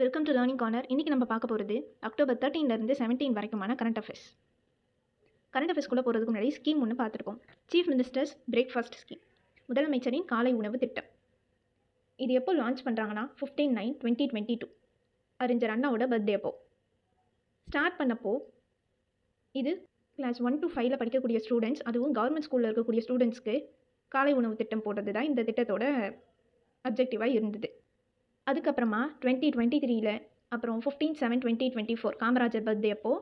Welcome to learning corner. இன்றைக்கி நம்ம பார்க்க போகிறது அக்டோபர் 13 17 வரைக்குமான கரண்ட் அஃபேர்ஸ். கரண்ட் அஃபேர்ஸ்குள்ளே போகிறதுக்கு முன்னாடி ஸ்கீம் ஒன்று பார்த்துருப்போம். சீஃப் மினிஸ்டர்ஸ் பிரேக்ஃபாஸ்ட் ஸ்கீம், முதலமைச்சரின் காலை உணவு திட்டம். இது எப்போ லான்ச் பண்ணுறாங்கன்னா 15/9/2022 அறிஞர் அண்ணாவோட பர்த்டே அப்போ ஸ்டார்ட் பண்ணப்போ இது கிளாஸ் 1 to 5 படிக்கக்கூடிய ஸ்டூடெண்ட்ஸ், அதுவும் கவர்மெண்ட் ஸ்கூலில் இருக்கக்கூடிய ஸ்டூடெண்ட்ஸ்க்கு காலை உணவு திட்டம் போடுறது தான் இந்த திட்டத்தோட அப்ஜெக்டிவாக இருந்தது. அதுக்கப்புறமா 2023 அப்புறம் 15/7/2024 காமராஜர் பர்த்டே அப்போது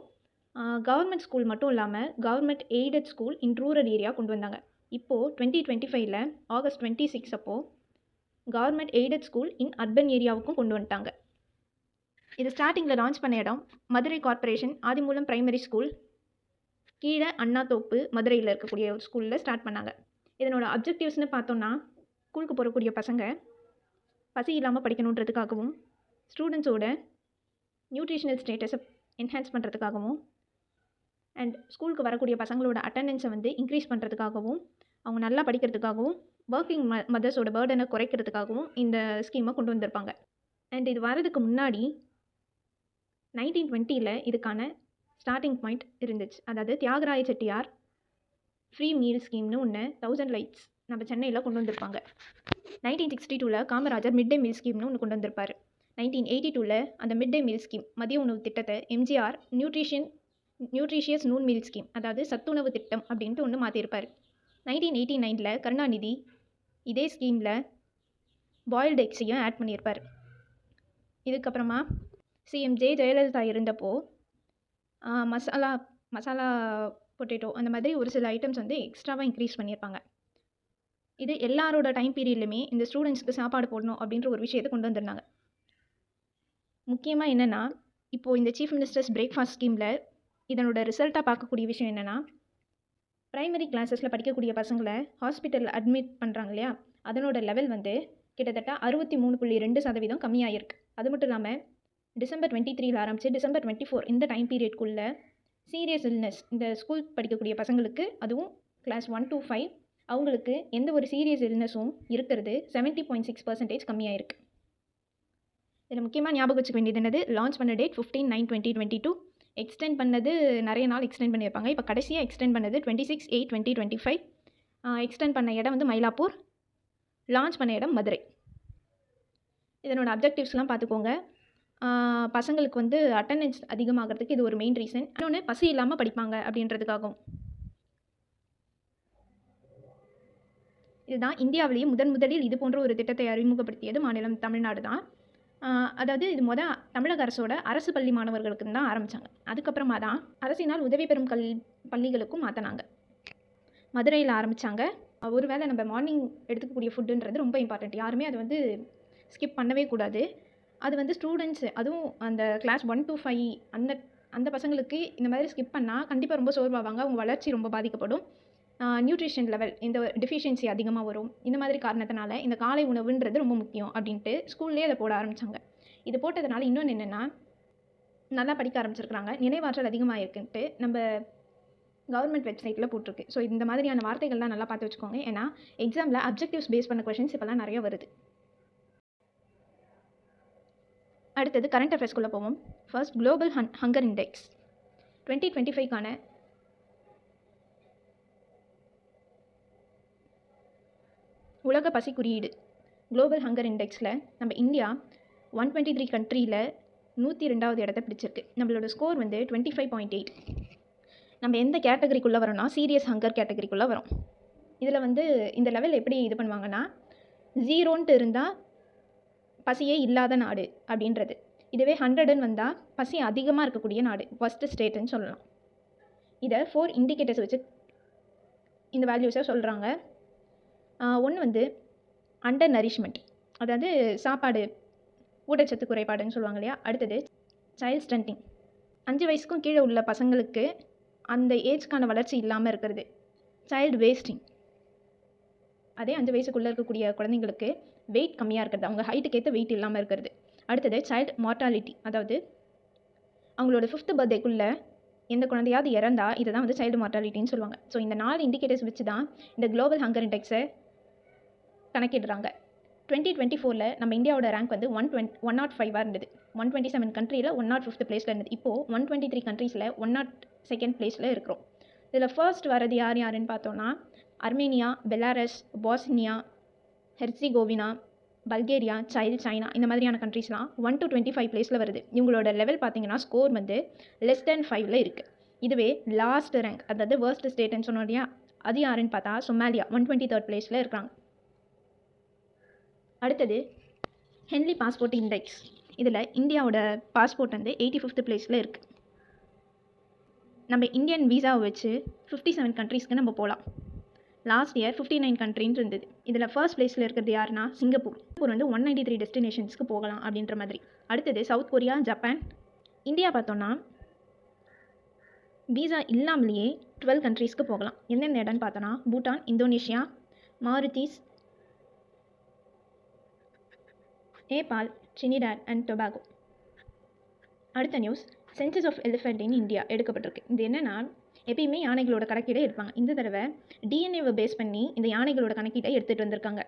கவர்மெண்ட் ஸ்கூல் மட்டும் இல்லாமல் government aided school in rural area கொண்டு வந்தாங்க. இப்போது 2025 ஆகஸ்ட் 26 அப்போது government aided school in urban ஏரியாவுக்கும் கொண்டு வந்துட்டாங்க. இது ஸ்டார்டிங்கில் லான்ச் பண்ண இடம் Madurai corporation Adhimoolam primary school கீழே அண்ணாத்தோப்பு மதுரையில் இருக்கக்கூடிய ஒரு ஸ்கூலில் ஸ்டார்ட் பண்ணாங்க. இதனோட அப்ஜெக்டிவ்ஸ்னு பார்த்தோன்னா ஸ்கூலுக்கு போகக்கூடிய பசங்க பசி இல்லாமல் படிக்கணுன்றதுக்காகவும், ஸ்டூடெண்ட்ஸோட நியூட்ரிஷனல் ஸ்டேட்டஸை என்ஹான்ஸ் பண்ணுறதுக்காகவும், அண்ட் ஸ்கூலுக்கு வரக்கூடிய பசங்களோட அட்டண்டன்ஸை இன்க்ரீஸ் பண்ணுறதுக்காகவும், அவங்க நல்லா படிக்கிறதுக்காகவும், ஒர்க்கிங் மதர்ஸோட பேர்டனை குறைக்கிறதுக்காகவும் இந்த ஸ்கீமை கொண்டு வந்திருப்பாங்க. அண்ட் இது வரதுக்கு முன்னாடி 1920 இதுக்கான ஸ்டார்டிங் பாயிண்ட் இருந்துச்சு. அதாவது தியாகராய செட்டியார் ஃப்ரீ மீல் ஸ்கீம்னு ஒன்று 1000 லைட்ஸ் நம்ம சென்னையில் கொண்டு வந்திருப்பாங்க. 1962 காமராஜர் மிட் டே மீல் ஸ்கீம்னு ஒன்று கொண்டு வந்திருப்பார். 1982 அந்த மிட் டே மீல் ஸ்கீம் மதிய உணவு திட்டத்தை MGR nutritious noon meal scheme, அதாவது சத்துணவு திட்டம் அப்படின்ட்டு ஒன்று மாற்றிருப்பார். 1989 கருணாநிதி இதே ஸ்கீமில் பாயில்டு எக்ஸையும் ஆட் பண்ணியிருப்பார். இதுக்கப்புறமா சிஎம் ஜெயலலிதா இருந்தப்போ மசாலா பொட்டேட்டோ அந்த மாதிரி ஒரு சில ஐட்டம்ஸ் எக்ஸ்ட்ராவாக இன்க்ரீஸ் பண்ணியிருப்பாங்க. இது எல்லாரோட டைம் பீரியட்லையுமே இந்த ஸ்டூடெண்ட்ஸ்க்கு சாப்பாடு போடணும் அப்படின்ற ஒரு விஷயத்தை கொண்டு வந்திருந்தாங்க. முக்கியமாக என்னென்னா, இப்போது இந்த சீஃப் மினிஸ்டர்ஸ் பிரேக்ஃபாஸ்ட் ஸ்கீமில் இதனோட ரிசல்ட்டாக பார்க்கக்கூடிய விஷயம் என்னென்னா, ப்ரைமரி கிளாஸஸில் படிக்கக்கூடிய பசங்களை ஹாஸ்பிட்டலில் அட்மிட் பண்ணுறாங்க இல்லையா, அதனோட லெவல் கிட்டத்தட்ட 63.2% கம்மியாகிருக்கு. அது மட்டும் இல்லாமல் டிசம்பர் 23 ஆரம்பித்து டிசம்பர் 24 இந்த டைம் பீரியட்குள்ளே சீரியஸ் இல்னஸ் இந்த ஸ்கூல் படிக்கக்கூடிய பசங்களுக்கு, அதுவும் கிளாஸ் 1 to 5 அவங்களுக்கு எந்த ஒரு சீரியஸ் இல்னஸும் இருக்கிறது 70.6% கம்மியாயிருக்கு. இதில் முக்கியமாக ஞாபகம் வச்சுக்க வேண்டியது என்னது, லான்ச் பண்ண டேட் 15/9/2022, எக்ஸ்டெண்ட் பண்ணது நிறைய நாள் எக்ஸ்டெண்ட் பண்ணியிருப்பாங்க. இப்போ கடைசியாக எக்ஸ்டெண்ட் பண்ணது 26/8/2025. எக்ஸ்டெண்ட் பண்ண இடம் மயிலாப்பூர், லான்ச் பண்ண இடம் மதுரை. இதனோட அப்ஜெக்டிவ்ஸ்லாம் பார்த்துக்கோங்க. பசங்களுக்கு அட்டண்டன்ஸ் அதிகமாகிறதுக்கு இது ஒரு மெயின் ரீசன். இன்னொன்று பசி இல்லாமல் படிப்பாங்க அப்படின்றதுக்காகவும். இதுதான் இந்தியாவிலேயே முதலில் இது போன்ற ஒரு திட்டத்தை அறிமுகப்படுத்தியது மாநிலம் தமிழ்நாடு தான். அதாவது இது தமிழக அரசோட அரசு பள்ளி மாணவர்களுக்கு தான் ஆரம்பித்தாங்க. அதுக்கப்புறமா தான் அரசினால் உதவி பெறும் பள்ளிகளுக்கும் மாற்றினாங்க. மதுரையில் ஆரம்பித்தாங்க. ஒருவேளை நம்ம மார்னிங் எடுத்துக்கக்கூடிய ஃபுட்டுன்றது ரொம்ப இம்பார்ட்டண்ட். யாருமே அது ஸ்கிப் பண்ணவே கூடாது. அது ஸ்டூடெண்ட்ஸ், அதுவும் அந்த கிளாஸ் 1 to 5 அந்த பசங்களுக்கு இந்த மாதிரி ஸ்கிப் பண்ணால் கண்டிப்பாக ரொம்ப சோர்வாவாங்க. அவங்க வளர்ச்சி ரொம்ப பாதிக்கப்படும். நியூட்ரிஷன் லெவல் இந்த டெஃபிஷியன்சி அதிகமாக வரும். இந்த மாதிரி காரணத்தினால இந்த காலை உணவுன்றது ரொம்ப முக்கியம் அப்படின்ட்டு ஸ்கூல்லேயே அதை போட ஆரம்பித்தாங்க. இது போட்டதுனால இன்னொன்று என்னென்னா, நல்லா படிக்க ஆரம்பிச்சிருக்கிறாங்க, நினைவாற்றல் அதிகமாக இருக்குன்ட்டு நம்ம கவர்மெண்ட் வெப்சைட்டில் போட்டிருக்கு. ஸோ இந்த மாதிரியான வார்த்தைகள்லாம் நல்லா பார்த்து வச்சுக்கோங்க. ஏன்னா எக்ஸாமில் அப்ஜெக்டிவ்ஸ் பேஸ் பண்ண கொஷின்ஸ் இப்போல்லாம் நிறைய வருது. அடுத்தது கரண்ட் அஃபேர்ஸ்குள்ளே போவோம். ஃபர்ஸ்ட் குளோபல் ஹங்கர் இண்டெக்ஸ் 2025க்கான உலக பசி குறியீடு குளோபல் ஹங்கர் இண்டெக்ஸில் நம்ம இந்தியா 123 கண்ட்ரியில் 102வது இடத்தை பிடிச்சிருக்கு. நம்மளோட ஸ்கோர் 25.8. நம்ம எந்த கேட்டகரிக்குள்ளே வரோம்னா சீரியஸ் ஹங்கர் கேட்டகரிக்குள்ளே வரோம். இதில் இந்த லெவல் எப்படி இது பண்ணுவாங்கன்னா, 0ன்ட்டு இருந்தால் பசியே இல்லாத நாடு அப்படின்றது. இதுவே 100ன்னு வந்தால் பசி அதிகமாக இருக்கக்கூடிய நாடு, ஃபர்ஸ்ட் ஸ்டேட்டுன்னு சொல்லலாம். இதை 4 இண்டிகேட்டர்ஸ் வச்சு இந்த வேல்யூஸை சொல்கிறாங்க. ஒன்று அண்டர் நரிஷ்மெண்ட், அதாவது சாப்பாடு ஊட்டச்சத்து குறைபாடுன்னு சொல்லுவாங்க இல்லையா. அடுத்தது சைல்ட் ஸ்டண்டிங், 5 வயசுக்கும் கீழே உள்ள பசங்களுக்கு அந்த ஏஜ்க்கான வளர்ச்சி இல்லாமல் இருக்கிறது. சைல்டு வேஸ்டிங், அதே 5 வயசுக்குள்ளே இருக்கக்கூடிய குழந்தைங்களுக்கு வெயிட் கம்மியாக இருக்கிறது, அவங்க ஹைட்டுக்கு ஏற்ற வெயிட் இல்லாமல் இருக்கிறது. அடுத்தது சைல்டு மார்ட்டாலிட்டி, அதாவது அவங்களோட 5th பர்த்டேக்குள்ளே எந்த குழந்தையாவது இறந்தால் இதை தான் சைல்டு மார்ட்டாலிட்டின்னு சொல்லுவாங்க. ஸோ இந்த 4 இண்டிகேட்டர்ஸ் வச்சு தான் இந்த குளோபல் ஹங்கர் இண்டெக்ஸை கணக்கிடுறாங்க. 2024 நம்ம இந்தியாவோட ரேங்க் வந்து 105 இருந்தது. 127 கண்ட்ரியில் 105th பிளேஸில் இருந்தது. இப்போது 123 கண்ட்ரீஸில் 102nd பிளேஸில் இருக்கிறோம். இதில் ஃபர்ஸ்ட் வரது யாருன்னு பார்த்தோன்னா Armenia, Belarus, Bosnia, Herzegovina, Bulgaria, China இந்த மாதிரியான கண்ட்ரீஸ்லாம் 1 to 25 பிளேஸில் வருது. இவங்களோட லெவல் பார்த்தீங்கன்னா ஸ்கோர் வந்து less than 5ல் இருக்குது. இதுவே லாஸ்ட் ரேங்க், அதாவது வேர்ஸ்ட் ஸ்டேட்னு சொன்னோம் இல்லையா, அது யாருன்னு பார்த்தா சொமாலியா 123rd பிளேஸில் இருக்கிறாங்க. அடுத்தது ஹென்லி பாஸ்போர்ட் இண்டெக்ஸ். இதில் இந்தியாவோட பாஸ்போர்ட் வந்து 85th பிளேஸில் இருக்குது. நம்ம இந்தியன் வீசாவை வச்சு 57 கண்ட்ரீஸ்க்கு நம்ம போகலாம். லாஸ்ட் இயர் 59 கண்ட்ரின்னு இருந்தது. இதில் ஃபர்ஸ்ட் பிளேஸில் இருக்கிறது யாருன்னா சிங்கப்பூர் வந்து 193 டெஸ்டினேஷன்ஸ்க்கு போகலாம் அப்படின்ற மாதிரி. அடுத்தது சவுத் கொரியா, ஜப்பான். இந்தியா பார்த்தோன்னா வீசா இல்லாமலேயே 12 கண்ட்ரீஸ்க்கு போகலாம். எந்தெந்த இடம்னு பார்த்தோன்னா Bhutan, Indonesia, Mauritius, Nepal, Trinidad and Tobago. அடுத்த news, census of elephant in India எடுக்கப்பட்டிருக்கு. இது என்னென்னா, எப்பயுமே யானைகளோட கணக்கீடை எடுப்பாங்க. இந்த தடவை டிஎன்ஏவை பேஸ் பண்ணி இந்த யானைகளோட கணக்கீட்டை எடுத்துகிட்டு வந்திருக்காங்க.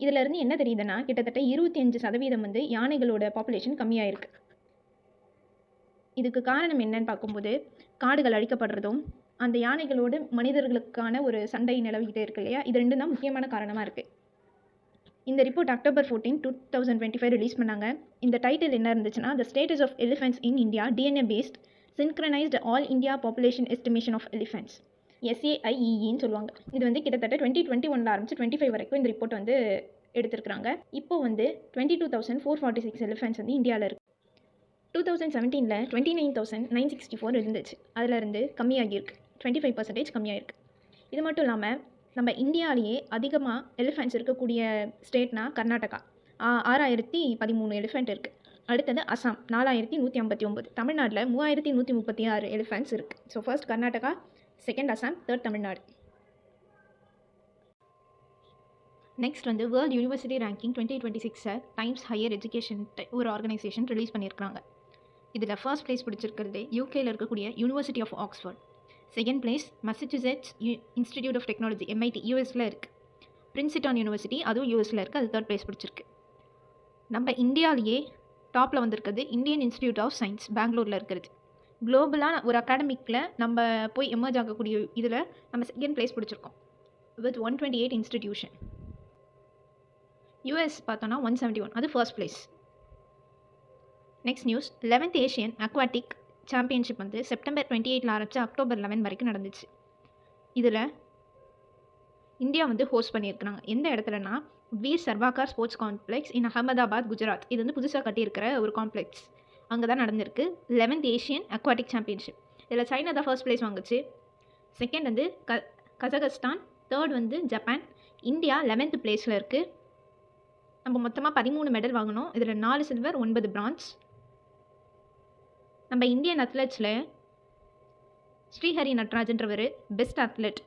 இதிலேருந்து என்ன தெரியுதுன்னா, கிட்டத்தட்ட 25% வந்து யானைகளோட பாப்புலேஷன் கம்மியாக இருக்குது. இதுக்கு காரணம் என்னன்னு பார்க்கும்போது காடுகள் அழிக்கப்படுறதும் அந்த யானைகளோடு மனிதர்களுக்கான ஒரு சண்டை நிலவிக்கிட்டே இருக்கு இல்லையா, இது ரெண்டும் தான் முக்கியமான காரணமாக இருக்குது. இந்த ரிப்போர்ட் October 14, 2025 ரிலீஸ் பண்ணாங்க. இந்த டைட்டில் என்ன இருந்துச்சுன்னா, the status of elephants in India, DNA based synchronised all India population estimation of elephants, SAIEன்னு சொல்லுவாங்க. இது வந்து கிட்டத்தட்ட 2021 ஆரம்பிச்சு 25 வரைக்கும் இந்த ரிப்போர்ட் வந்து எடுத்திருக்கிறாங்க. இப்போ வந்து 22,446 எலிஃபென்ட்ஸ் வந்து இந்தியாவில் இருக்குது. 2017 29,964 இருந்துச்சு. அதிலிருந்து கம்மியாகியிருக்கு, 25% கம்மியாகிருக்கு. இது மட்டும் இல்லாமல் நம்ம இந்தியாவிலேயே அதிகமாக எலிஃபென்ட்ஸ் இருக்கக்கூடிய ஸ்டேட்னா கர்நாடகா, 6,013 எலிஃபென்ட் இருக்குது. அடுத்தது அசாம் 4,159, தமிழ்நாட்டில் 3,136 எலிஃபென்ட்ஸ் இருக்குது. So first Karnataka, second Assam, third Tamil Nadu. Next வந்து world university ranking 2026 Times Higher Education ஒரு ஆர்கனைசேஷன் ரிலீஸ் பண்ணியிருக்காங்க. இதில் ஃபர்ஸ்ட் பிளேஸ் பிடிச்சிருக்கிறது யூகேயில் இருக்கக்கூடிய university of Oxford. Second place Massachusetts Institute of Technology, MIT, யூஎஸில் இருக்குது. பிரின்ஸ்டன் யூனிவர்சிட்டி, அதுவும் யூஎஸில் இருக்குது, அது தேர்ட் பிளேஸ் பிடிச்சிருக்கு. நம்ம இந்தியாவிலேயே டாப்பில் வந்திருக்கிறது இந்தியன் இன்ஸ்டிடியூட் ஆஃப் சயின்ஸ், பெங்களூரில் இருக்கிறது. குளோபலான ஒரு அகாடமிக்கில் நம்ம போய் எமர்ஜ் ஆகக்கூடிய இதில் நம்ம செகண்ட் பிளேஸ் பிடிச்சிருக்கோம் வித் 128 இன்ஸ்டிடியூஷன். யூஎஸ் பார்த்தோன்னா 171, அது first place. Next news, 11th Asian aquatic championship வந்து September 28 ஆரம்பிச்சு October 11 வரைக்கும் நடந்துச்சு. இதில் இந்தியா வந்து ஹோஸ்ட் பண்ணியிருக்கிறாங்க. எந்த இடத்துலனா வீர் சர்வாகார் ஸ்போர்ட்ஸ் காம்ப்ளெக்ஸ் இன் அகமதாபாத், குஜராத். இது வந்து புதுசாக கட்டியிருக்கிற ஒரு காம்ப்ளெக்ஸ், அங்கே தான் நடந்திருக்கு 11th ஏஷியன் அக்வாட்டிக் சாம்பியன்ஷிப். இதில் சைனா தான் ஃபர்ஸ்ட் பிளேஸ் வாங்குச்சு. செகண்ட் வந்து கசகஸ்தான், தேர்ட் வந்து ஜப்பான். இந்தியா 11th பிளேஸில் இருக்குது. நம்ம மொத்தமாக 13 மெடல் வாங்கினோம். இதில் 4 சில்வர், 9 பிரான்ஸ். நம்ம இந்தியன் அத்லெட்ஸில் ஸ்ரீஹரி நட்ராஜன்றவர் பெஸ்ட் அத்லெட்.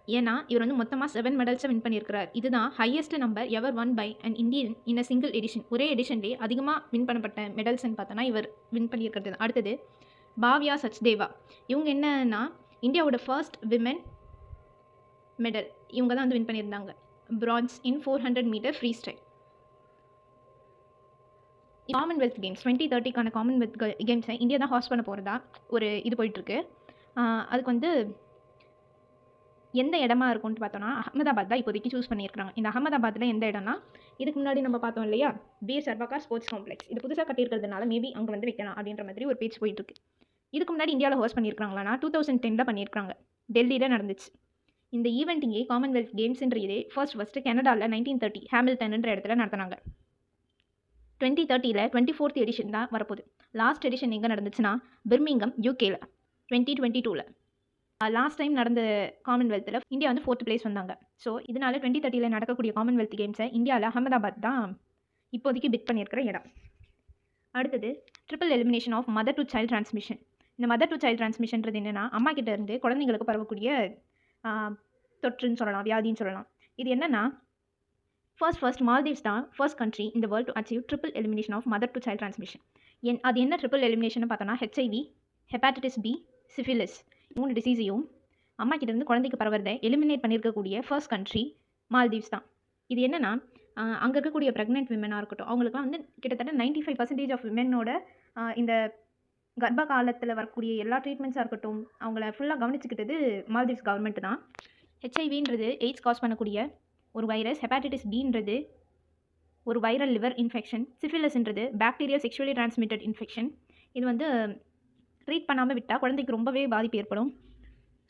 ஏன்னா இவர் வந்து மொத்தமாக 7 மெடல்ஸை வின் பண்ணியிருக்கிறார். இதுதான் highest number ever won by an Indian in a single edition. ஒரே எடிஷன்லேயே அதிகமாக வின் பண்ணப்பட்ட மெடல்ஸ்ன்னு பார்த்தோன்னா இவர் வின் பண்ணியிருக்கிறது தான். அடுத்தது பாவ்யா சச்தேவா. இவங்க என்னன்னா இந்தியாவோட ஃபர்ஸ்ட் விமென் மெடல், இவங்க தான் வந்து வின் பண்ணியிருந்தாங்க. France in 400 metre freestyle. Commonwealth Games 2030க்கான காமன்வெல்த் கேம்ஸை இந்தியா தான் ஹாஸ்ட் பண்ண போகிறதா ஒரு இது போயிட்டுருக்கு. அதுக்கு வந்து எந்த இடமா இருக்கும்னு பார்த்தோன்னா அகமதாபாத் தான் இப்போதைக்கு சூஸ் பண்ணியிருக்காங்க. இந்த அகமதாபாத்தில் எந்த இடம்னா, இதுக்கு முன்னாடி நம்ம பார்த்தோம் இல்லையா வீர் சர்வாகார் ஸ்போர்ட்ஸ் காம்ப்ளெக்ஸ், இது புதுசாக கட்டியிருக்கிறதுனால மேபி அங்கே வந்து வைக்கலாம் அப்படின்ற மாதிரி ஒரு பேச்சு போயிட்டுருக்கு. இதுக்கு முன்னாடி இந்தியாவில் ஹோஸ்ட் பண்ணியிருக்காங்களான்னா 2010 பண்ணியிருக்காங்க, டெல்லியில் நடந்துச்சு. இந்த ஈவெண்ட்டிங்கே காமன்வெல்த் கேம்ஸ்ன்றது ஃபர்ஸ்ட்டு கனடாவில் 1930 ஹாமில்டன்ன்ற இடத்துல நடத்தினாங்க. 2030 24th எடிஷன் தான் வரப்போகுது. லாஸ்ட் எடிஷன் எங்கே நடந்துச்சுன்னா பிர்மிங்கம், யூகேல 2022. லாஸ்ட் டைம் நடந்த காமன்வெல்த்தில் இந்தியா வந்து 4th பிளேஸ் வந்தாங்க. ஸோ இதனால் 2030 நடக்கக்கூடிய காமன்வெல்த் கேம்ஸை இந்தியாவில் அகமதாபாத் தான் இப்போதைக்கு பிட் பண்ணியிருக்கிற இடம். அடுத்தது triple elimination of mother to child transmission. இந்த மதர் டு சைல்டு டிரான்ஸ்மிஷன்றது என்னென்னா அம்மா கிட்ட இருந்து குழந்தைங்களுக்கு பரவக்கூடிய தொற்றுன்னு சொல்லலாம், வியாதின்னு சொல்லலாம். இது என்னென்னா ஃபர்ஸ்ட் மால்தீவ்ஸ் தான் ஃபர்ஸ்ட் கண்ட்ரி இந்த world to achieve triple elimination of mother to child transmission. அது என்ன ட்ரிபிள் எலிமினேஷன் பார்த்தோன்னா HIV, ஹெப்பாட்டிட்டிஸ் B, சிஃபிலிஸ் 3 டிசீஸையும் அம்மா கிட்டேருந்து குழந்தைக்கு பரவுறதை எலிமினேட் பண்ணியிருக்கக்கூடிய ஃபர்ஸ்ட் கண்ட்ரி மால்தீவ்ஸ் தான். இது என்னென்னா அங்கே இருக்கக்கூடிய ப்ரெக்னென்ட் விமனாக இருக்கட்டும், அவங்களுக்குலாம் வந்து கிட்டத்தட்ட 95% ஆஃப் விமெனோட இந்த கர்ப்ப காலத்தில் வரக்கூடிய எல்லா ட்ரீட்மெண்ட்ஸாக இருக்கட்டும், அவங்கள ஃபுல்லாக கவனிச்சுக்கிட்டது மால்தீவ்ஸ் கவர்மெண்ட் தான். ஹெச்ஐவின்றது எய்ட்ஸ் காஸ் பண்ணக்கூடிய ஒரு வைரஸ், ஹெப்பாட்டிட்டிஸ் பின்றது ஒரு வைரல் லிவர் இன்ஃபெக்ஷன், சிஃபிலிஸ்ன்றது பாக்டீரியல் செக்ஷுவலி டிரான்ஸ்மிட்டட் இன்ஃபெக்ஷன். இது வந்து ட்ரீட் பண்ணாமல் விட்டால் குழந்தைக்கு ரொம்பவே பாதிப்பு ஏற்படும்.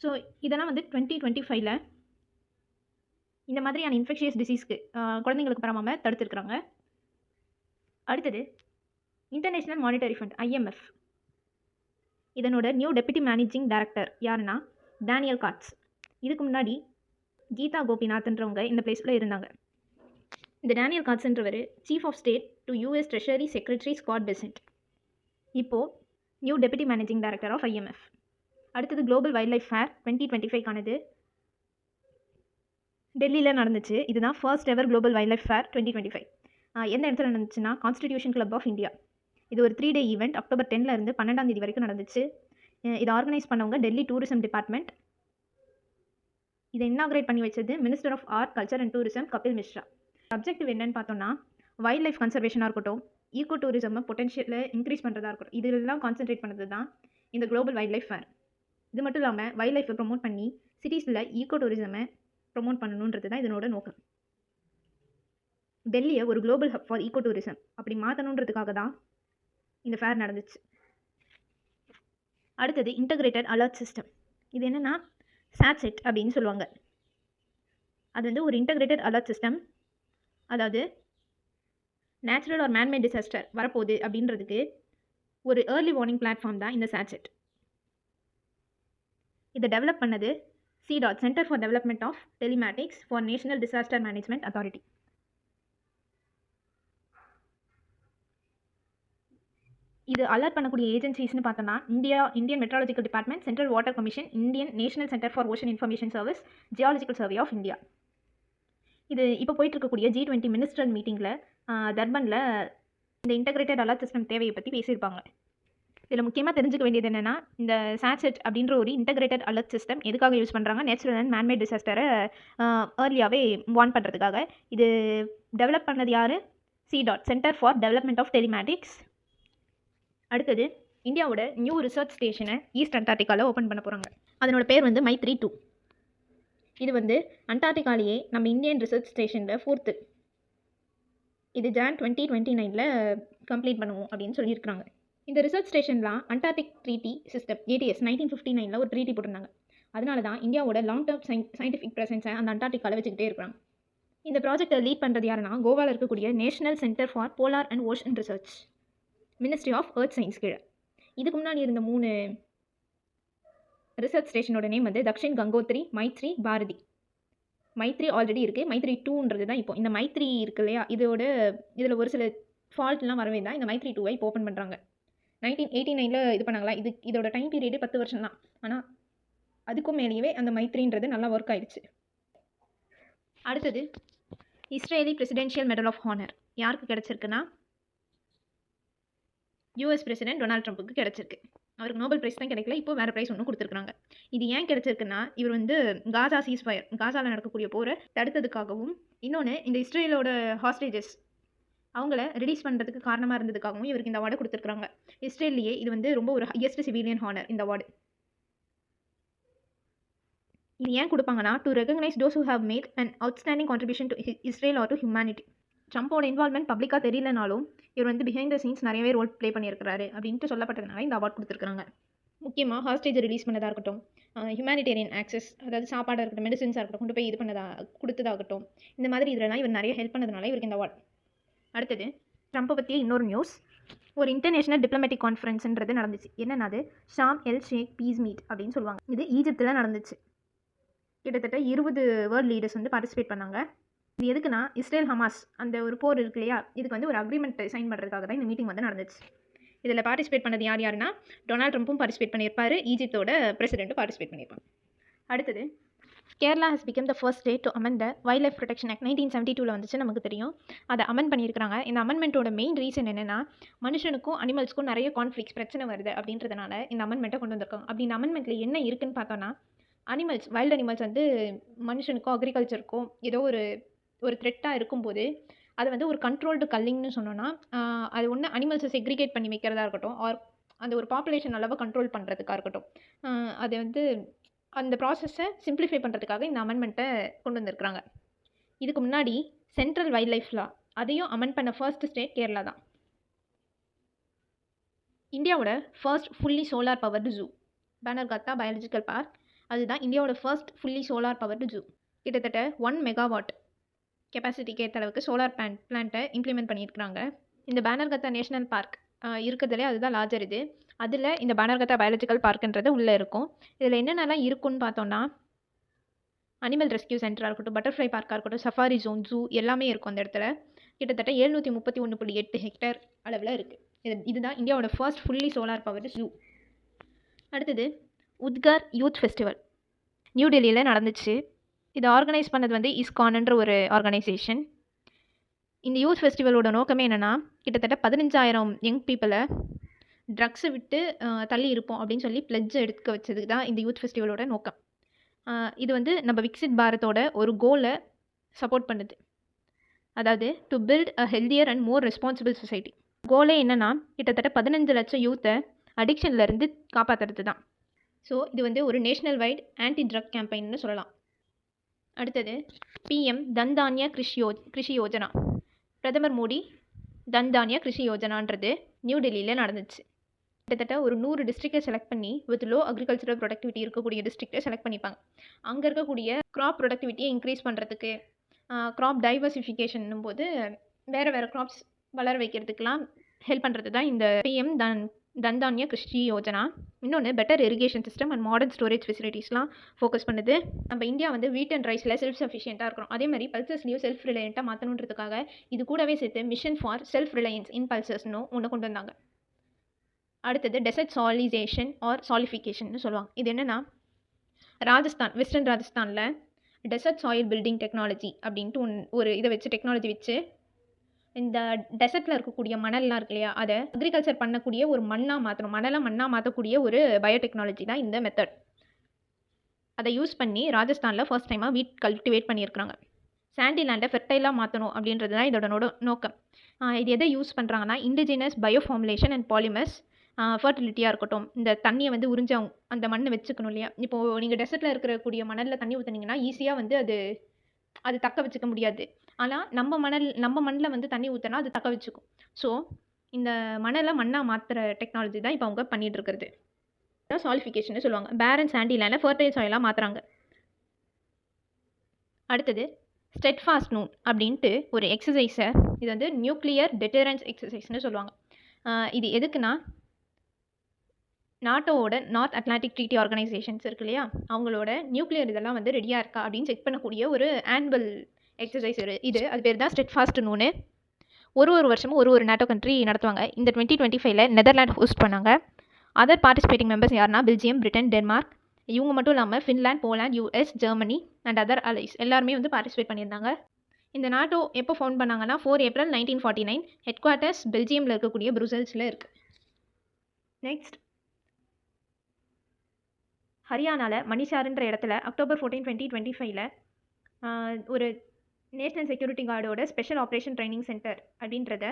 ஸோ இதெல்லாம் வந்து 2025ல் இந்த மாதிரியான இன்ஃபெக்ஷியஸ் டிசீஸ்க்கு குழந்தைங்களுக்கு பரவாமல் தடுத்துருக்குறாங்க. அடுத்தது இன்டர்நேஷ்னல் மானிட்டரி ஃபண்ட் IMF, இதனோட நியூ டெப்யூட்டி மேனேஜிங் டைரக்டர் யாருன்னா டேனியல் காட்ஸ். இதுக்கு முன்னாடி கீதா கோபிநாத்ன்றவங்க இந்த பிளேஸில் இருந்தாங்க. இந்த டேனியல் காட்ஸ்ன்றவர் chief of staff to US treasury secretary Scott Bessent, இப்போது new deputy managing director of IMF. அடுத்தது குளோபல் வைல்ட் லைஃப் ஃபேர் 2025க்கானது டெல்லியில் நடந்துச்சு. இதுதான் first ever global wildlife fair 2025. எந்த இடத்துல நடந்துச்சுன்னா கான்ஸ்டிடியூஷன் கிளப் ஆஃப் இந்தியா. இது ஒரு 3 டே ஈவெண்ட். அக்டோபர் 10 இருந்து 12 வரைக்கும் நடந்துச்சு. இதை ஆர்கனைஸ் பண்ணவங்க டெல்லி டூரிசம் டிபார்ட்மெண்ட். இதை இன்னாகிரேட் பண்ணி வச்சது minister of art, culture and tourism Kapil Mishra. Objective என்னன்னு பார்த்தோம்னா வைல்ட் லைஃப் கன்சர்வேஷனாக இருக்கட்டும், ஈகோ டூரிசம் பொட்டன்ஷியலை இன்க்ரீஸ் பண்ணுறதா இருக்கட்டும், இதெல்லாம் கான்சென்ட்ரேட் பண்ணுறது தான் இந்த குளோபல் வைல்ட் லைஃப் ஃபேர். இது மட்டும் இல்லாமல் வைல்ட் லைஃப்பை ப்ரொமோட் பண்ணி சிட்டிஸில் ஈகோ டூரிசமை ப்ரொமோட் பண்ணணுன்றது தான் இதனோட நோக்கம். டெல்லியை ஒரு global hub for ego tourism அப்படி மாற்றணுன்றதுக்காக தான் இந்த ஃபேர் நடந்துச்சு. அடுத்தது இன்டகிரேட்டட் அலர்ட் சிஸ்டம். இது என்னென்னா சாட்செட் அப்படின்னு சொல்லுவாங்க. அது வந்து ஒரு இன்டகிரேட்டட் அலர்ட் சிஸ்டம். அதாவது நேச்சுரல் ஆர் மேன்மேட் டிசாஸ்டர் வரப்போகுது அப்படின்றதுக்கு ஒரு ஏர்லி வார்னிங் பிளாட்ஃபார்ம் தான் இந்த சாட்செட். இதை டெவலப் பண்ணது CDOT, centre for development of telematics for national disaster management authority. இது அலர்ட் பண்ணக்கூடிய ஏஜென்சிஸ்னு பார்த்தோம்னா Indian meteorological department, central water commission, Indian national centre for ocean information service, geological survey of India. இது இப்போ போயிட்டு இருக்கக்கூடிய G20 மினிஸ்டர் மீட்டிங்கில் தர்பனில் இந்த இன்டகிரேட்டட் அலர்ட் சிஸ்டம் தேவையை பற்றி பேசியிருப்பாங்க. இதில் முக்கியமாக தெரிஞ்சுக்க வேண்டியது என்னென்னா இந்த சாட்செட் அப்படின்ற ஒரு இன்டகிரேட்டட் அலர்ட் சிஸ்டம் எதுக்காக யூஸ் பண்ணுறாங்க? நேச்சுரல் அண்ட் மேன்மேட் டிசாஸ்டரை ஏர்லியாகவே வார்ன் பண்ணுறதுக்காக. இது டெவலப் பண்ணது யார்? CDOT, centre for development of telematics. அடுத்தது இந்தியாவோட நியூ ரிசர்ச் ஸ்டேஷனை ஈஸ்ட் அண்டார்டிகாவில் ஓப்பன் பண்ண போகிறாங்க. அதனோட பேர் வந்து மைத்ரி 2. இது வந்து அண்டார்டிகாலேயே நம்ம இந்தியன் ரிசர்ச் ஸ்டேஷனில் 4th. இது Jan 2029 கம்ப்ளீட் பண்ணுவோம் அப்படின்னு சொல்லியிருக்காங்க. இந்த ரிசர்ச் ஸ்டேஷன்லாம் அண்டார்டிக் ட்ரீட்டி சிஸ்டம் ATS 1959 ஒரு ட்ரீட்டி போட்டிருந்தாங்க. அதனால தான் இந்தியாவோட லாங் டேர்ம் சயின்டிஃபிக் ப்ரெசன்ஸை அந்த அண்டார்டிகாவில் வச்சுக்கிட்டே இருக்கிறாங்க. இந்த ப்ராஜெக்டை லீட் பண்ணுறது யாருன்னா கோவாவில் இருக்கக்கூடிய national centre for polar and ocean research, ministry of earth science கீழே. இதுக்கு முன்னாடி இருந்த 3 ரிசர்ச் ஸ்டேஷனோட நேம் வந்து தக்ஷின் கங்கோத்ரி, மைத்ரி, பாரதி. மைத்ரி ஆல்ரெடி இருக்குது, மைத்ரி 2ன்றது தான் இப்போ. இந்த மைத்ரி இருக்கு இல்லையா, இதில் ஒரு சில ஃபால்ட்லாம் வரவே தான் இந்த மைத்ரி 2வை இப்போ ஓப்பன் பண்ணுறாங்க. 1989 இது பண்ணாங்களா. இதோட டைம் பீரியடு 10 வருஷம் தான். ஆனால் அதுக்கும் மேலேயே அந்த மைத்ரின்றது நல்லா ஒர்க் ஆயிடுச்சு. அடுத்தது Israeli presidential medal of honour யாருக்கு கிடச்சிருக்குன்னா US பிரசிடென்ட் டொனால்ட் ட்ரம்ப்புக்கு கிடச்சிருக்கு. அவருக்கு நோபல் ப்ரைஸ் தான் கிடைக்கல, இப்போ வேறு ப்ரைஸ் ஒன்றும் கொடுத்துருக்குறாங்க. இது ஏன் கிடச்சிருக்குன்னா இவர் வந்து காசா சீஸ்ஃபயர், காசாவில் நடக்கக்கூடிய போரை தடுத்ததுக்காகவும், இன்னொன்று இந்த இஸ்ரேலோட ஹாஸ்டேஜஸ் அவங்கள ரிலீஸ் பண்ணுறதுக்கு காரணமாக இருந்ததுக்காகவும் இவருக்கு இந்த அவார்டு கொடுத்துருக்குறாங்க. இஸ்ரேல்லையே இது வந்து ரொம்ப ஒரு ஹையஸ்ட் சிவிலியன் ஹானர் இந்த அவார்டு. இது ஏன் கொடுப்பாங்கன்னா to recognise those who have made and outstanding contribution to Israel or to humanity. ட்ரம்போட இன்வால்மெண்ட் பப்ளிக்காக தெரியலனாலும் இவர் வந்து பிஹைண்ட் த சீன்ஸ் நிறையவே ரோல் ப்ளே பண்ணியிருக்கிறாரு அப்படின்ட்டு சொல்லப்பட்டதுனால இந்த அவார்ட் கொடுத்துருக்காங்க. முக்கியமாக ஹாஸ்டேஜ் ரிலீஸ் பண்ணதாக இருக்கட்டும், ஹியூமனிடேரியன் ஆக்சஸ், அதாவது சாப்பாடாக இருக்கட்டும், மெடிசின்ஸாக இருக்கட்டும், கொண்டு போய் இது கொடுத்ததாகட்டும், இந்த மாதிரி இதெல்லாம் இவர் நிறைய ஹெல்ப் பண்ணதுனால இவருக்கு இந்த அவார்ட். அடுத்தது ட்ரம்ப்பை பற்றிய இன்னொரு நியூஸ். ஒரு இன்டர்நேஷனல் டிப்ளமேட்டிக் கான்ஃபரன்ஸ்ன்றது நடந்துச்சு. என்னன்னா அது ஷாம் எல் ஷேக் பீஸ் மீட் அப்படின்னு சொல்லுவாங்க. இது ஈஜிப்தில் நடந்துச்சு. கிட்டத்தட்ட 20 வேர்ல்ட் லீடர்ஸ் வந்து பார்ட்டிசிபேட் பண்ணாங்க. இது எதுக்குன்னா இஸ்ரேல் ஹமாஸ் அந்த ஒரு போர் இருக்கு இல்லையா, இதுக்கு வந்து ஒரு அக்ரிமெண்ட் சைன் பண்ணுறதுக்காக தான் இந்த மீட்டிங் வந்து நடந்துச்சு. இதில் பார்ட்டிசிபேட் பண்ணது யாருன்னா டொனால்ட் ட்ரம்ப்பும் பார்ட்டிசிபேட் பண்ணியிருப்பார், ஈஜிப்தோட பிரசிடென்ட்டும் பார்ட்டிசிபேட் பண்ணியிருப்பாங்க. அடுத்தது Kerala has become the first state to amend the wild life protection act 1972 வந்துச்சு, நமக்கு தெரியும். அதை அமெண்ட் பண்ணியிருக்காங்க. இந்த அமெண்ட்மெண்ட்டோட மெயின் ரீசன் என்னென்னா மனுஷனுக்கும் அனிமல்ஸ்க்கும் நிறைய கான்ஃப்ளிக்ஸ் பிரச்சனை வருது அப்படின்றதுனால இந்த அமெண்ட்மெண்ட்டை கொண்டு வந்திருக்காங்க. அப்படி இந்த அமெண்ட்மெண்ட்டில் என்ன இருக்குன்னு பார்த்தோன்னா வைல்ட் அனிமல்ஸ் வந்து மனுஷனுக்கும் அக்ரிகல்ச்சருக்கும் ஏதோ ஒரு ஒரு த்ரெட்டாக இருக்கும்போது அது வந்து ஒரு கண்ட்ரோல்டு கல்லிங்னு சொன்னோன்னா அது ஒன்று அனிமல்ஸை செக்ரிகேட் பண்ணி வைக்கிறதா இருக்கட்டும், ஆர் அந்த ஒரு பாப்புலேஷன் அளவை கண்ட்ரோல் பண்ணுறதுக்காக இருக்கட்டும், அது வந்து அந்த ப்ராசஸை சிம்பிளிஃபை பண்ணுறதுக்காக இந்த அமெண்ட்மெண்ட்டை கொண்டு வந்திருக்கிறாங்க. இதுக்கு முன்னாடி சென்ட்ரல் வைல்ட் லைஃப் லா அதையும் அமெண்ட் பண்ண ஃபர்ஸ்ட் ஸ்டேட் கேரளா தான். இந்தியாவோட first fully solar powered zoo Bannerghatta biological park, அதுதான் இந்தியாவோட first fully solar powered zoo. கிட்டத்தட்ட 1 மெகாவாட் கெப்பாசிட்டிக்கு ஏற்ற அளவுக்கு சோலார் பிளான்ட்டை இம்ப்ளிமெண்ட் பண்ணியிருக்கிறாங்க. இந்த பேனர்கத்தா நேஷனல் பார்க் இருக்கிறதுலே அதுதான் லார்ஜர். அதில் இந்த பேனர்கத்தா பயாலஜிக்கல் பார்க்குன்றது உள்ளே இருக்கும். இதில் என்னென்னலாம் இருக்குன்னு பார்த்தோன்னா அனிமல் ரெஸ்கியூ சென்டராக இருக்கட்டும், பட்டர்ஃப்ளை பார்க்காக இருக்கட்டும், சஃபாரி ஜோன், ஜூ எல்லாமே இருக்கும் அந்த இடத்துல. கிட்டத்தட்ட 731.8 ஹெக்டேர் அளவில் இருக்குது. இதுதான் இந்தியாவோட first fully solar powered zoo. அடுத்தது உத்கர் யூத் ஃபெஸ்டிவல் நியூ டெல்லியில் நடந்துச்சு. இதை ஆர்கனைஸ் பண்ணது வந்து இஸ்கான்ன்ற ஒரு ஆர்கனைசேஷன். இந்த யூத் ஃபெஸ்டிவலோட நோக்கமே என்னென்னா, கிட்டத்தட்ட 15,000 யங் பீப்புளை ட்ரக்ஸை விட்டு தள்ளி இருப்போம் அப்படின்னு சொல்லி பிளட்ஜ் எடுக்க வச்சது தான் இந்த யூத் ஃபெஸ்டிவலோட நோக்கம். இது வந்து நம்ம விக்சித் பாரத்தோட ஒரு கோலை சப்போர்ட் பண்ணுது. அதாவது to build a healthier and more responsible society. கோலே என்னென்னா, கிட்டத்தட்ட 15 லட்சம் யூத்தை அடிக்ஷன்லேருந்து காப்பாற்றுறது தான். ஸோ இது வந்து ஒரு நேஷ்னல் வைட் ஆன்டி ட்ரக் கேம்பெயின்னு சொல்லலாம். அடுத்தது பிஎம் தன்தானியா கிருஷி யோஜனா. பிரதமர் மோடி தன்தானியா கிருஷி யோஜனான்றது நியூ டெல்லியில் நடந்துச்சு. கிட்டத்தட்ட ஒரு 100 டிஸ்ட்ரிக்டை செலக்ட் பண்ணி வித் லோ அக்ரிகல்ச்சரல் ப்ரொடக்டிவிட்டி இருக்கக்கூடிய டிஸ்ட்ரிக்டை செலக்ட் பண்ணிப்பாங்க. அங்கே இருக்கக்கூடிய க்ராப் ப்ரொடக்டிவிட்டியை இன்க்ரீஸ் பண்ணுறதுக்கு, க்ராப் டைவர்சிஃபிகேஷன் போது வேறு வேறு க்ராப்ஸ் வளர வைக்கிறதுக்கெலாம் ஹெல்ப் பண்ணுறது தான் இந்த பிஎம் தன்தானியா கிருஷி யோஜனா. இன்னொன்று better irrigation system and modern storage ஃபெசிலிட்டிஸ்லாம் ஃபோக்கஸ் பண்ணுது. நம்ம இந்தியா வந்து வீட் அண்ட் ரைஸில் செல்ஃப் சஃபிஷியண்ட்டாக இருக்கிறோம். அதே மாதிரி பல்சஸ்லையும் செல்ஃப் ரிலையண்ட்டாக மாற்றணுன்றதுக்காக இது கூடவே சேர்த்து mission for self reliance in பல்சஸ்னு ஒன்று கொண்டு வந்தாங்க. அடுத்தது டெசர்ட் சாலிசேஷன் ஆர் சாலிஃபிகேஷன் சொல்லுவாங்க. இது என்னென்னா, ராஜஸ்தான், வெஸ்டர்ன் ராஜஸ்தானில் டெசர்ட் சாயில் பில்டிங் டெக்னாலஜி அப்படின்ட்டு ஒரு இதை வச்சு டெக்னாலஜி வச்சு இந்த டெசர்ட்டில் இருக்கக்கூடிய மணல்லாம் இருக்கு இல்லையா, அதை அக்ரிகல்ச்சர் பண்ணக்கூடிய ஒரு மண்ணாக மாற்றணும். மண்ணாக மாற்றக்கூடிய ஒரு பயோடெக்னாலஜி தான் இந்த மெத்தட். அதை யூஸ் பண்ணி ராஜஸ்தானில் ஃபர்ஸ்ட் டைமாக வீட் கல்டிவேட் பண்ணியிருக்கிறாங்க. சாண்டி லேண்டை ஃபெர்டைலாக மாற்றணும் அப்படின்றது தான் இதோட நோக்கம். இது எதை யூஸ் பண்ணுறாங்கன்னா, indigenous bio formulation and polymers, ஃபர்டிலிட்டியாக இருக்கட்டும், இந்த தண்ணியை வந்து உறிஞ்சு அந்த மண்ணை வச்சுக்கணும் இல்லையா. இப்போது நீங்கள் டெசர்ட்டில் இருக்கக்கூடிய மணலில் தண்ணி ஊற்றுனீங்கன்னா ஈஸியாக வந்து அது தக்க வச்சுக்க முடியாது. ஆனால் நம்ம மண்ணில் வந்து தண்ணி ஊற்றினா அது தக்க வச்சுக்கும். ஸோ இந்த மணலை மண்ணாக மாற்றுற டெக்னாலஜி தான் இப்போ அவங்க பண்ணிகிட்டு இருக்கிறது. சாலிஃபிகேஷன் சொல்லுவாங்க. பேரன் சாண்டி லேண்டை ஃபர்டைல் சாயிலாக மாற்றுறாங்க. அடுத்தது ஸ்டெட்ஃபாஸ்ட் நூன் அப்படின்ட்டு ஒரு எக்ஸசைஸை, இது வந்து நியூக்ளியர் டெட்டரன்ஸ் எக்ஸசைஸ்னு சொல்லுவாங்க. இது எதுக்குன்னா, நாட்டோட நார்த் அட்லாண்டிக் ட்ரீட்டி ஆர்கனைசேஷன்ஸ் இருக்கு இல்லையா, அவங்களோட நியூக்ளியர் இதெல்லாம் வந்து ரெடியாக இருக்கா அப்படின்னு செக் பண்ணக்கூடிய ஒரு ஆனுவல் எக்ஸசைஸ் இது. அது பேர் தான் ஸ்டெட்ஃபாஸ்ட் நூனு. ஒரு வருஷமும் ஒரு நாட்டோ கண்ட்ரி நடத்துவாங்க. இந்த 2025 நெதர்லாண்ட் ஹோஸ்ட் பண்ணாங்க. அதர் பார்ட்டிசிபேட்டிங் மெம்பர்ஸ் யாருன்னா பெல்ஜியம், பிரிட்டன், டென்மார்க். இவங்க மட்டும் இல்லாமல் Finland, Poland, US, Germany and other allies எல்லாருமே வந்து பார்ட்டிசிபேட் பண்ணியிருந்தாங்க. இந்த நாட்டோ எப்போ ஃபவுண்ட் பண்ணாங்கன்னா 4 ஏப்ரல் 1949. ஹெட் குவார்ட்டர்ஸ் பெல்ஜியமில் இருக்கக்கூடிய ப்ரூசல்ஸில் இருக்குது. நெக்ஸ்ட் ஹரியானாவில் மணிஷார்ன்ற இடத்துல அக்டோபர் 14, 2025 ஒரு நேஷ்னல் செக்யூரிட்டி கார்டோட ஸ்பெஷல் ஆப்ரேஷன் ட்ரைனிங் சென்டர் அப்படின்றத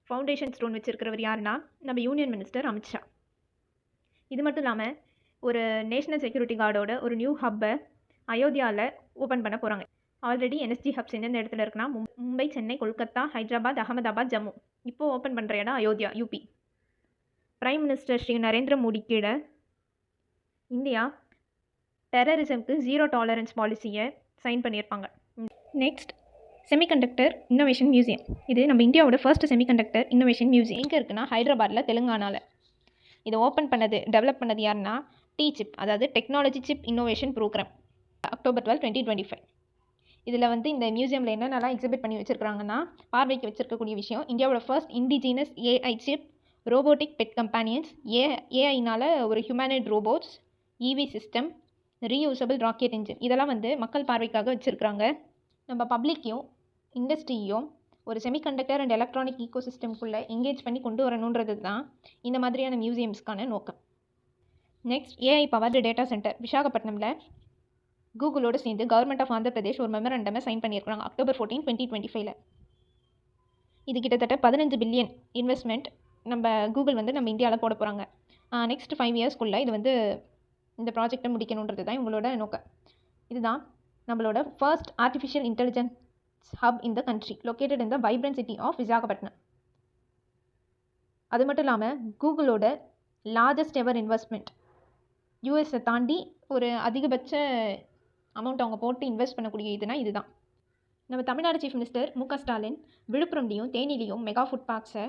ஃபவுண்டேஷன் ஸ்டோன் வச்சுருக்கிறவர் யாருன்னா நம்ம யூனியன் மினிஸ்டர் அமித்ஷா. இது மட்டும் இல்லாமல் ஒரு நேஷ்னல் செக்யூரிட்டி கார்டோட ஒரு நியூ ஹப்பை அயோத்தியாவில் ஓப்பன் பண்ண போகிறாங்க. ஆல்ரெடி என்எஸ்ஜி ஹப்ஸ் எந்தெந்த இடத்துல இருக்குன்னா மும்பை, சென்னை, கொல்கத்தா, ஹைதராபாத், அகமதாபாத், ஜம்மு. இப்போது ஓப்பன் பண்ணுற இடம் Ayodhya, UP. Prime minister Shri Narendra Modi கீழே இந்தியா டெரரிசம்க்கு 0 டாலரன்ஸ் பாலிசியை சைன் பண்ணியிருப்பாங்க. Next semiconductor innovation museum. இது நம்ம இந்தியாவோட ஃபர்ஸ்ட் செமிகண்டக்டர் இன்னோவேஷன் மியூசியம். எங்கே இருக்குன்னா ஹைதராபாத்தில், தெலுங்கானாவில். இதை ஓப்பன் டெவலப் பண்ணது யாருன்னா டிசிப், அதாவது technology chip innovation programme. October 12, 2025. இதில் வந்து இந்த மியூசியமில் என்னென்னலாம் எக்ஸிபிட் பண்ணி வச்சுருக்காங்கன்னா, பார்வைக்கு வச்சுருக்கக்கூடிய விஷயம், இந்தியாவோட first indigenous AI chip, robotic pet companions, ஏஐனால் ஒரு humanoid robots, EV system, reusable rocket engine. இதெல்லாம் வந்து மக்கள் பார்வைக்காக வச்சுருக்காங்க. நம்ம பப்ளிக்கையும் இண்டஸ்ட்ரியையும் ஒரு செமிகண்டக்டர் அண்ட் எலக்ட்ரானிக் ஈகோசிஸ்டம்குள்ளே எங்கேஜ் பண்ணி கொண்டு வரணுன்றது தான் இந்த மாதிரியான மியூசியம்ஸ்க்கான நோக்கம். Next AI powered data centre விசாகப்பட்டினமில் கூகுளோடு சேர்ந்து கவர்மெண்ட் ஆஃப் ஆந்திர பிரதேஷ் ஒரு மெமரண்டமை சைன் பண்ணியிருக்காங்க October 14, 2025. இது கிட்டத்தட்ட 15 பில்லியன் இன்வெஸ்ட்மெண்ட் நம்ம கூகுள் வந்து நம்ம இந்தியாவில் போட போகிறாங்க. நெக்ஸ்ட் 5 இயர்ஸ்க்குள்ளே இது வந்து இந்த ப்ராஜெக்டை முடிக்கணுன்றது தான் இவங்களோட நோக்கம். இதுதான் நம்மளோட first artificial intelligence hub in the country located in the vibrant city of Visakhapatnam. அது மட்டும் இல்லாமல் கூகுளோட லார்ஜஸ்ட் எவர் இன்வெஸ்ட்மெண்ட் யூஎஸை தாண்டி ஒரு அதிகபட்ச அமௌண்ட் அவங்க போட்டு இன்வெஸ்ட் பண்ணக்கூடிய இதுதான். நம்ம தமிழ்நாடு சீஃப் மினிஸ்டர் மு.க. ஸ்டாலின் விழுப்புரம்லையும் தேனிலையும் மெகா ஃபுட் பார்க்ஸை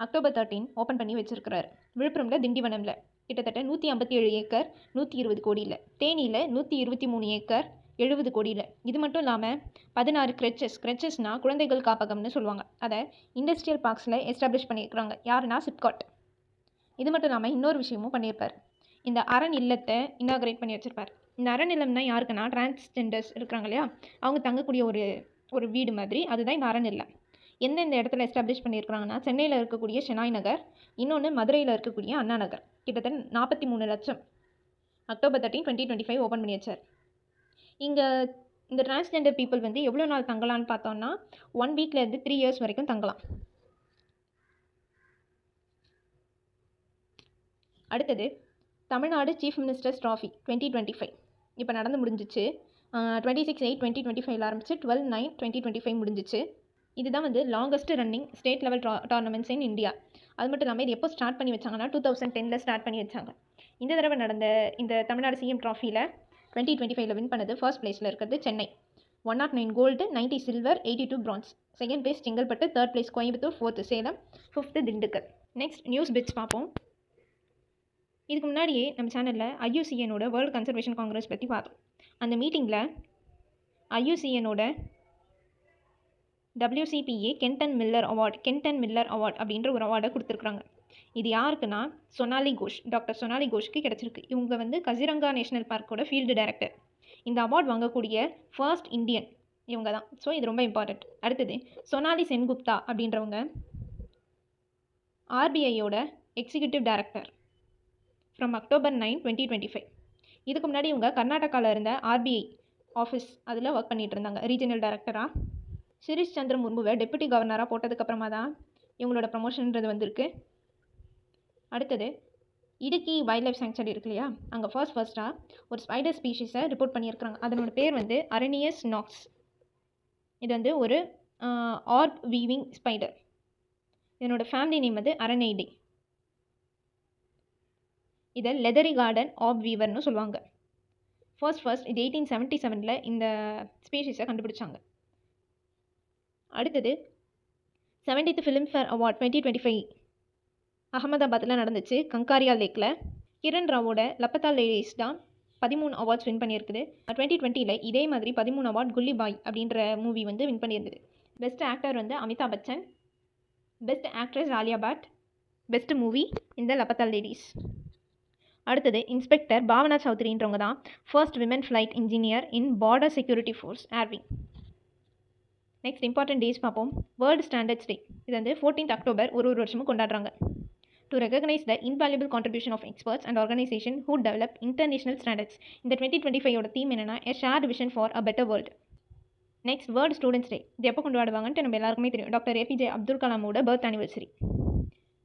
October 13 ஓப்பன் பண்ணி வச்சுருக்கிறார். விழுப்புரமில் திண்டிவனமில் கிட்டத்தட்ட 157 ஏக்கர் 120 கோடியில், தேனியில் 123 ஏக்கர் 70 கோடியில். இது மட்டும் இல்லாமல் 16 கிரெச்சஸ்னால் குழந்தைகள் காப்பகம்னு சொல்லுவாங்க. அதை இண்டஸ்ட்ரியல் பார்க்ஸில் எஸ்டாப்ளிஷ் பண்ணியிருக்கிறாங்க. யாருன்னா சிப்காட். இது மட்டும் இல்லாமல் இன்னொரு விஷயமும் பண்ணியிருப்பார். இந்த அரண் இல்லத்தை இனாகரேட் பண்ணி வச்சுருப்பார். இந்த அரண் இல்லம்னா யாருக்குன்னா டிரான்ஸ்ஜெண்டர்ஸ் இருக்கிறாங்க இல்லையா, அவங்க தங்கக்கூடிய ஒரு வீடு மாதிரி, அதுதான் இந்த அரண் இல்லம். எந்தெந்த இடத்துல எஸ்டாப்ளிஷ் பண்ணியிருக்கிறாங்கன்னா சென்னையில் இருக்கக்கூடிய ஷெனாய் நகர், இன்னொன்று மதுரையில் இருக்கக்கூடிய அண்ணா நகர். கிட்டத்தட்ட 43 லட்சம் October 13, 2025 ஓப்பன் பண்ணி வச்சார். இங்கே இந்த டிரான்ஸ்ஜெண்டர் பீப்புள் வந்து எவ்வளோ நாள் தங்கலான்னு பார்த்தோம்னா 1 வீக்லேருந்து 3 இயர்ஸ் வரைக்கும் தங்கலாம். அடுத்தது தமிழ்நாடு சீஃப் மினிஸ்டர்ஸ் ட்ராஃபி 2025 இப்போ நடந்து முடிஞ்சிச்சு. 26/8/2025 ஆரம்பிச்சு 12/9/2025 முடிஞ்சிச்சு. இதுதான் வந்து longest running state level tournaments in India. அது மட்டும் இல்லாமல் இது எப்போ ஸ்டார்ட் பண்ணி வச்சாங்கன்னா 2010 ஸ்டார்ட் பண்ணி வச்சாங்க. இந்த தடவை நடந்த இந்த தமிழ்நாடு சிஎம் ட்ராஃபியில் 2025 வின் பண்ணது ஃபர்ஸ்ட் பிளேஸில் இருக்கிறது Chennai. 109 gold, 90 silver, 82 bronze. Second place Chengalpattu, third place Coimbatore, fourth Salem, fifth Dindigul. Next news bits பார்ப்போம். இதுக்கு முன்னாடியே நம்ம சேனலில் IUCNோட வேர்ல்டு கன்சர்வேஷன் காங்கிரஸ் பற்றி பார்த்தோம். அந்த மீட்டிங்கில் IUCNோட WCPA கென்டன் மில்லர் அவார்ட் அப்படின்ற ஒரு அவார்டை கொடுத்துருக்குறாங்க. இது யாருக்குன்னா டாக்டர் சொனாலி கோஷ்க்கு கிடச்சிருக்கு. இவங்க வந்து கசிரங்கா நேஷனல் பார்க்கோட ஃபீல்டு டைரக்டர். இந்த அவார்ட் வாங்கக்கூடிய ஃபர்ஸ்ட் இந்தியன் இவங்க தான். ஸோ இது ரொம்ப இம்பார்ட்டண்ட். அடுத்தது சொனாலி சென்குப்தா அப்படின்றவங்க RBIயோட எக்ஸிக்யூட்டிவ் டைரக்டர் ஃப்ரம் October 9, 2025. இதுக்கு முன்னாடி இவங்க கர்நாடகாவில் இருந்த RBI ஆஃபீஸ் அதில் ஒர்க் பண்ணிகிட்டு இருந்தாங்க ரீஜனல் டைரக்டராக. சிரீஷ் சந்திர முர்முவை டெப்யூட்டி கவர்னராக போட்டதுக்கப்புறமா தான் இவங்களோட ப்ரமோஷன்ன்றது வந்திருக்கு. அடுத்தது இடுக்கி வைல்ட் லைஃப் சாங்சுரி இருக்கு இல்லையா, அங்கே ஃபர்ஸ்ட்டாக ஒரு ஸ்பைடர் ஸ்பீஷீஸை ரிப்போர்ட் பண்ணியிருக்கிறாங்க. அதனோட பேர் வந்து அரனியஸ் நாக்ஸ். இது வந்து ஒரு ஆர்ப் வீவிங் ஸ்பைடர். இதனோட ஃபேமிலி நேம் வந்து அரனைடே. இதை லெதரி கார்டன் ஆர்ப் வீவர்னு சொல்லுவாங்க. ஃபர்ஸ்ட் இது 1877 இந்த ஸ்பீஷீஸை கண்டுபிடிச்சாங்க. அடுத்தது 70th ஃபிலிம்ஃபேர் அவார்ட் 2025 அகமதாபாத்தில் நடந்துச்சு, கங்காரியா லேக்கில். கிரண் ராவோட லப்பத்தா லேடிஸ் தான் 13 அவார்ட்ஸ் வின் பண்ணியிருக்குது. 2020 இதே மாதிரி 13 அவார்ட் குல்லி பாய் அப்படின்ற மூவி வந்து வின் பண்ணியிருந்தது. பெஸ்ட் ஆக்டர் வந்து Amitabh Bachchan, best actress Alia Bhatt, best movie இந்த லப்பத்தா லேடிஸ். அடுத்தது இன்ஸ்பெக்டர் பாவனா சௌத்ரின்றவங்க தான் first women flight engineer in border security force air wing. Next important days பார்ப்போம். வேர்ல்டு ஸ்டாண்டர்ட்ஸ் டே இது வந்து 14th October ஒரு வருஷமும் கொண்டாடுறாங்க. To recognise the invaluable contribution of experts and organisation who develop international standards. இந்த 2025 theme என்னென்னா a shared vision for a better world. Next world students டே இது எப்போ கொண்டாடுவாங்கன்ட்டு நம்ம எல்லாருக்குமே தெரியும். டாக்டர் APJ அப்துல் கலாமோட பர்த் ஆனிவர்சரி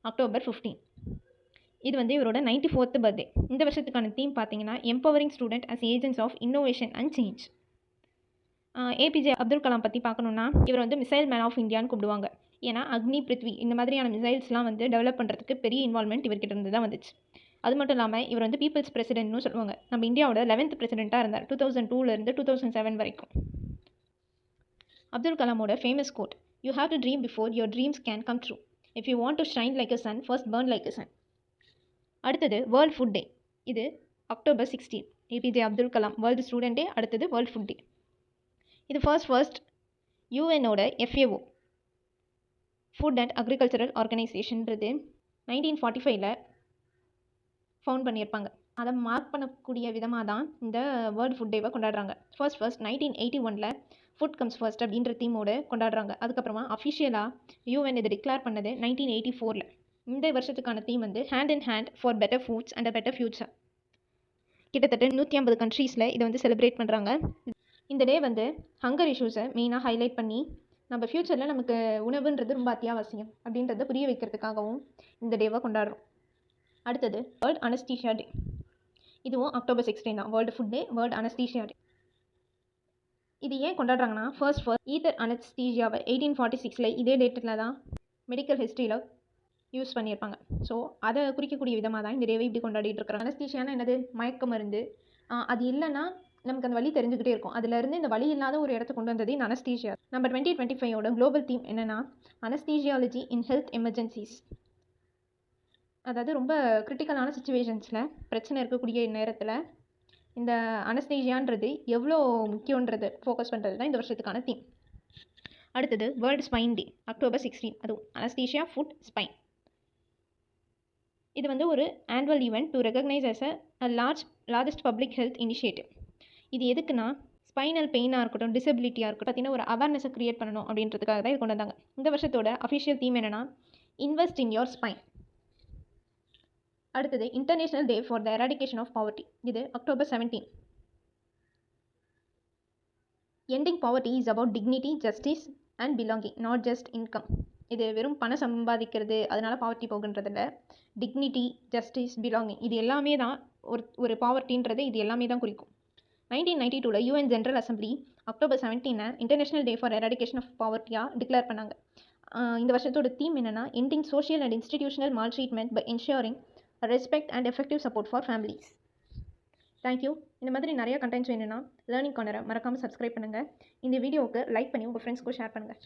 October 15. இது வந்து இவரோட 94th பர்த்டே. இந்த வருஷத்துக்கான தீம் பார்த்தீங்கன்னா empowering student as agents of innovation and change. APJ Abdul Kalam பற்றி பார்க்கணுன்னா இவர் வந்து மிசைல் மேன் ஆஃப் இந்தியான்னு கூப்பிடுவாங்க. ஏன்னா அக்னி, பிருத்வி இந்த மாதிரியான மிசைல்ஸ்லாம் வந்து டெவலப் பண்ணுறதுக்கு பெரிய இன்வால்மெண்ட் இவர்கிட்ட இருந்து தான் வந்துச்சு. அது மட்டும் இல்லாமல் இவர் வந்து பீப்புள்ஸ் பிரசிடென்ட்னு சொல்லுவாங்க. நம்ம இந்தியாவோட 11th பிரசிடெண்ட்டாக இருந்தார் 2002 2007 வரைக்கும். அப்துல் கலாமோட famous quote, you have to dream before your dreams can come true. If you want to shine like a sun first burn like a sun. அடுத்தது வேர்ல்ட் ஃபுட் டே இது October 16. APJ Abdul Kalam world student day, அடுத்தது world food day. இது first UNோட FAO food and agricultural ஆர்கனைசேஷன்றது 1945 found பண்ணியிருப்பாங்க. அதை mark பண்ணக்கூடிய விதமாக தான் இந்த வேர்ல்டு ஃபுட் டேவை கொண்டாடுறாங்க. ஃபர்ஸ்ட் 1981 ஃபுட் கம்ஸ் ஃபர்ஸ்ட் அப்படின்ற தீமோடு கொண்டாடுறாங்க. அதுக்கப்புறமா அஃபிஷியலாக UN இதை டிக்ளேர் பண்ணது 1984. இந்த வருஷத்துக்கான தீம் வந்து hand in hand for better foods and a better future. கிட்டத்தட்ட 150 கண்ட்ரீஸில் இதை வந்து செலிப்ரேட் பண்ணுறாங்க. இந்த டே வந்து ஹங்கர் இஷ்யூஸை மெயினாக ஹைலைட் பண்ணி நம்ம ஃப்யூச்சரில் நமக்கு உணவுன்றது ரொம்ப அத்தியாவசியம் அப்படின்றத புரிய வைக்கிறதுக்காகவும் இந்த டேவை கொண்டாடுறோம். அடுத்தது வேர்ல்ட் அனஸ்தீஷியா டே. இதுவும் October 16 தான். World food day, world anaesthesia day. இது ஏன் கொண்டாடுறாங்கன்னா ஃபர்ஸ்ட் ஈதர் அனஸ்தீஷியாவை 1846 இதே டேட்டில் தான் மெடிக்கல் ஹிஸ்ட்ரியில் யூஸ் பண்ணியிருப்பாங்க. ஸோ அதை குறிக்கக்கூடிய விதமாக தான் இந்த டேவை இப்படி கொண்டாடிட்டு இருக்கிறாங்க. அனஸ்தீஷியானா என்னது? மயக்க மருந்து. அது இல்லைன்னா நமக்கு அந்த வலி தெரிஞ்சுக்கிட்டே இருக்கும். அதுலேருந்து இந்த வலி இல்லாத ஒரு இடத்த கொண்டு வந்தது இந்த அனஸ்தீஷியா. நம்ம 2025 குளோபல் தீம் என்னென்னா அனஸ்தீஷியாலஜி இன் ஹெல்த் எமர்ஜென்சிஸ். அதாவது ரொம்ப கிரிட்டிக்கலான சுச்சுவேஷன்ஸில் பிரச்சனை இருக்கக்கூடிய நேரத்தில் இந்த அனஸ்தீஷியான்றது எவ்வளோ முக்கியன்றது ஃபோக்கஸ் பண்ணுறது தான் இந்த வருஷத்துக்கான தீம். அடுத்தது வேர்ல்டு ஸ்பைன் டே, October 16. அதுவும் அனஸ்தீஷியா, ஃபுட், ஸ்பைன். இது வந்து ஒரு annual event to recognise as a largest public health initiative. இது எதுக்குன்னா ஸ்பைனல் பெயினாக இருக்கட்டும், டிசபிலிட்டியாக இருக்கட்டும், பார்த்தீங்கன்னா ஒரு அவேர்னஸை க்ரியேட் பண்ணணும் அப்படின்றதுக்காக தான் இது கொண்டு வந்தாங்க. இந்த வருஷத்தோட அஃபிஷியல் தீம் என்னென்னா இன்வெஸ்ட் இன் யோர் ஸ்பைன். அடுத்தது international day for the eradication of poverty. இது October 17. Ending poverty is about dignity, justice and belonging, not just income. இது வெறும் பணம் சம்பாதிக்கிறது அதனால் பாவர்ட்டி போகுன்றதில்ல. டிக்னிட்டி, ஜஸ்டிஸ், பிலாங்கிங் இது எல்லாமே தான் ஒரு பாவர்ட்டின்றது இது எல்லாமே தான் குறிக்கும். 1992 UN general assembly October 17 international day for eradication of பாவர்ட்டியாக டிக்ளேர் பண்ணாங்க. இந்த வருஷத்தோட தீம் என்னென்னா ending social and institutional maltreatment by ensuring respect and effective support for families. Thank you. இந்த மாதிரி நிறைய கண்டென்ட்ஸ் வேணும்னா லேர்னிங் கார்னரை மறக்காமல் சப்ஸ்கிரைப் பண்ணுங்கள். இந்த வீடியோவுக்கு லைக் பண்ணி உங்கள் ஃப்ரெண்ட்ஸ்க்கும் ஷேர் பண்ணுங்கள்.